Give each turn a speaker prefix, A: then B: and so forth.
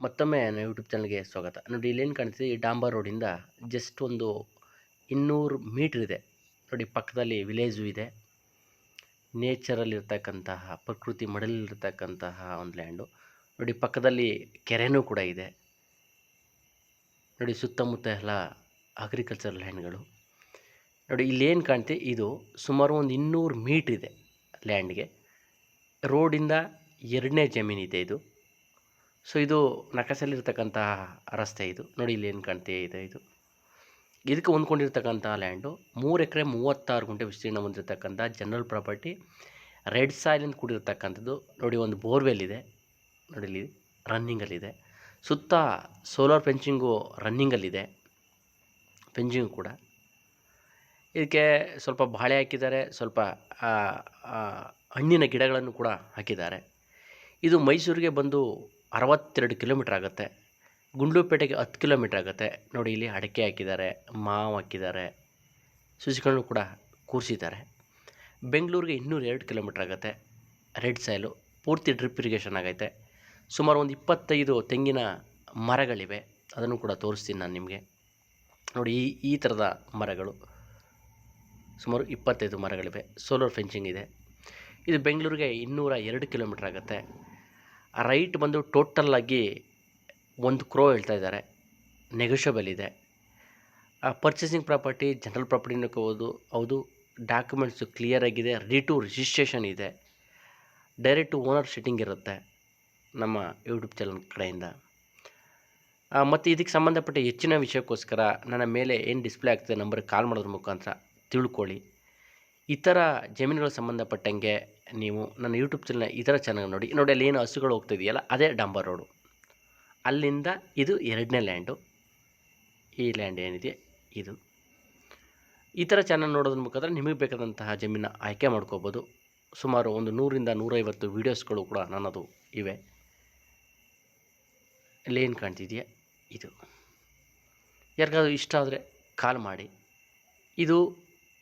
A: ಮತ್ತೊಮ್ಮೆ ನನ್ನ ಯೂಟ್ಯೂಬ್ ಚಾನಲ್ಗೆ ಸ್ವಾಗತ. ನೋಡಿ ಇಲ್ಲೇನು ಕಾಣ್ತಿದೆ, ಈ ಡಾಂಬರ್ ರೋಡಿಂದ ಜಸ್ಟ್ ಒಂದು 200 ಮೀಟ್ರ್ ಇದೆ. ನೋಡಿ ಪಕ್ಕದಲ್ಲಿ ವಿಲೇಜು ಇದೆ. ನೇಚರಲ್ಲಿರ್ತಕ್ಕಂತಹ ಪ್ರಕೃತಿ ಮಡಲಿರ್ತಕ್ಕಂತಹ ಒಂದು ಲ್ಯಾಂಡು. ನೋಡಿ ಪಕ್ಕದಲ್ಲಿ ಕೆರೆನೂ ಕೂಡ ಇದೆ. ನೋಡಿ ಸುತ್ತಮುತ್ತ ಎಲ್ಲ ಅಗ್ರಿಕಲ್ಚರ್ ಲ್ಯಾಂಡ್ಗಳು. ನೋಡಿ ಇಲ್ಲೇನು ಕಾಣ್ತಿದೆ, ಇದು ಸುಮಾರು ಒಂದು 200 ಮೀಟ್ರ್ ಇದೆ ಲ್ಯಾಂಡ್ಗೆ. ರೋಡಿಂದ 2ನೇ ಜಮೀನಿದೆ ಇದು. ಸೊ ಇದು ನಕಸಲ್ಲಿರ್ತಕ್ಕಂತಹ ರಸ್ತೆ ಇದು. ನೋಡಿ ಇಲ್ಲಿ ಏನು ಕಾಣ್ತಿದೆ, ಇದು ಇದಕ್ಕೆ ಹೊಂದ್ಕೊಂಡಿರ್ತಕ್ಕಂಥ ಲ್ಯಾಂಡು 3 ಎಕರೆ 36 ಗುಂಟೆ ವಿಸ್ತೀರ್ಣ ಹೊಂದಿರತಕ್ಕಂಥ ಜನರಲ್ ಪ್ರಾಪರ್ಟಿ, ರೆಡ್ ಸಾಯಿಲಿಂದ ಕೂಡಿರ್ತಕ್ಕಂಥದ್ದು. ನೋಡಿ ಒಂದು ಬೋರ್ವೆಲ್ ಇದೆ, ನೋಡಿ ಇಲ್ಲಿ ರನ್ನಿಂಗಲ್ಲಿದೆ. ಸುತ್ತ ಸೋಲಾರ್ ಫೆನ್ಸಿಂಗು ರನ್ನಿಂಗಲ್ಲಿದೆ, ಫೆನ್ಸಿಂಗು ಕೂಡ. ಇದಕ್ಕೆ ಸ್ವಲ್ಪ ಬಾಳೆ ಹಾಕಿದ್ದಾರೆ, ಸ್ವಲ್ಪ ಹಣ್ಣಿನ ಗಿಡಗಳನ್ನು ಕೂಡ ಹಾಕಿದ್ದಾರೆ. ಇದು ಮೈಸೂರಿಗೆ ಬಂದು 62 ಕಿಲೋಮೀಟ್ರ್ ಆಗುತ್ತೆ. ಗುಂಡ್ಲುಪೇಟೆಗೆ 10 ಕಿಲೋಮೀಟ್ರ್ ಆಗುತ್ತೆ. ನೋಡಿ ಇಲ್ಲಿ ಅಡಿಕೆ ಹಾಕಿದ್ದಾರೆ, ಮಾವು ಹಾಕಿದ್ದಾರೆ, ಸಸಿಗಳನ್ನು ಕೂಡ ಕೂರಿಸಿದ್ದಾರೆ. ಬೆಂಗಳೂರಿಗೆ 202 ಕಿಲೋಮೀಟ್ರ್ ಆಗುತ್ತೆ. ರೆಡ್ ಸಾಯಿಲು ಪೂರ್ತಿ ಡ್ರಿಪ್ ಇರಿಗೇಷನ್ ಆಗೈತೆ. ಸುಮಾರು ಒಂದು 25 ತೆಂಗಿನ ಮರಗಳಿವೆ, ಅದನ್ನು ಕೂಡ ತೋರಿಸ್ತೀನಿ ನಾನು ನಿಮಗೆ. ನೋಡಿ ಈ ಥರದ ಮರಗಳು ಸುಮಾರು 25 ಮರಗಳಿವೆ. ಸೋಲಾರ್ ಫೆನ್ಸಿಂಗ್ ಇದೆ. ಇದು ಬೆಂಗಳೂರಿಗೆ 202 ಕಿಲೋಮೀಟ್ರ್ ಆಗುತ್ತೆ. ರೈಟ್ ಬಂದು ಟೋಟಲ್ಲಾಗಿ 1 crore ಹೇಳ್ತಾ ಇದ್ದಾರೆ, ನೆಗೋಷಿಯಬಲ್ ಇದೆ. ಪರ್ಚೇಸಿಂಗ್ ಪ್ರಾಪರ್ಟಿ ಜನರಲ್ ಪ್ರಾಪರ್ಟಿನೂ ಹೌದು. ಡಾಕ್ಯುಮೆಂಟ್ಸು ಕ್ಲಿಯರ್ ಆಗಿದೆ, ರೆಡಿ ಟು ರಿಜಿಸ್ಟ್ರೇಷನ್ ಇದೆ. ಡೈರೆಕ್ಟ್ ಟು ಓನರ್ ಸೆಟ್ಟಿಂಗ್ ಇರುತ್ತೆ ನಮ್ಮ ಯೂಟ್ಯೂಬ್ ಚಾನಲ್ ಕಡೆಯಿಂದ. ಮತ್ತು ಇದಕ್ಕೆ ಸಂಬಂಧಪಟ್ಟ ಹೆಚ್ಚಿನ ವಿಷಯಕ್ಕೋಸ್ಕರ ನನ್ನ ಮೇಲೆ ಏನು ಡಿಸ್ಪ್ಲೇ ಆಗ್ತದೆ ನಂಬರ್ಗೆ ಕಾಲ್ ಮಾಡೋದ್ರ ಮುಖಾಂತರ ತಿಳ್ಕೊಳ್ಳಿ. ಇತರ ಜಮೀನುಗಳಿಗೆ ಸಂಬಂಧಪಟ್ಟಂಗೆ ನೀವು ನನ್ನ ಯೂಟ್ಯೂಬ್ ಚಾನಲ್ ಇತರ ಚಾನಲ್ ನೋಡಿ ಅಲ್ಲಿ ಏನು ಹಸುಗಳು ಹೋಗ್ತಿದೆಯಲ್ಲ, ಅದೇ ಡಾಂಬರ್ ರೋಡು. ಅಲ್ಲಿಂದ ಇದು 2ನೇ ಲ್ಯಾಂಡು. ಈ ಲ್ಯಾಂಡ್ ಏನಿದೆ ಇದು. ಈ ಥರ ಚಾನಲ್ ನೋಡೋದ್ರ ಮುಖಾಂತರ ನಿಮಗೆ ಬೇಕಾದಂತಹ ಜಮೀನ ಆಯ್ಕೆ ಮಾಡ್ಕೋಬೋದು. ಸುಮಾರು ಒಂದು 100ರಿಂದ 150 ವೀಡಿಯೋಸ್ಗಳು ಕೂಡ ನನ್ನದು ಇವೆ. ಇಲ್ಲೇನು ಕಾಣ್ತಿದೆಯಾ, ಇದು ಯಾರಿಗಾದ್ರೂ ಇಷ್ಟ ಆದರೆ ಕಾಲ್ ಮಾಡಿ. ಇದು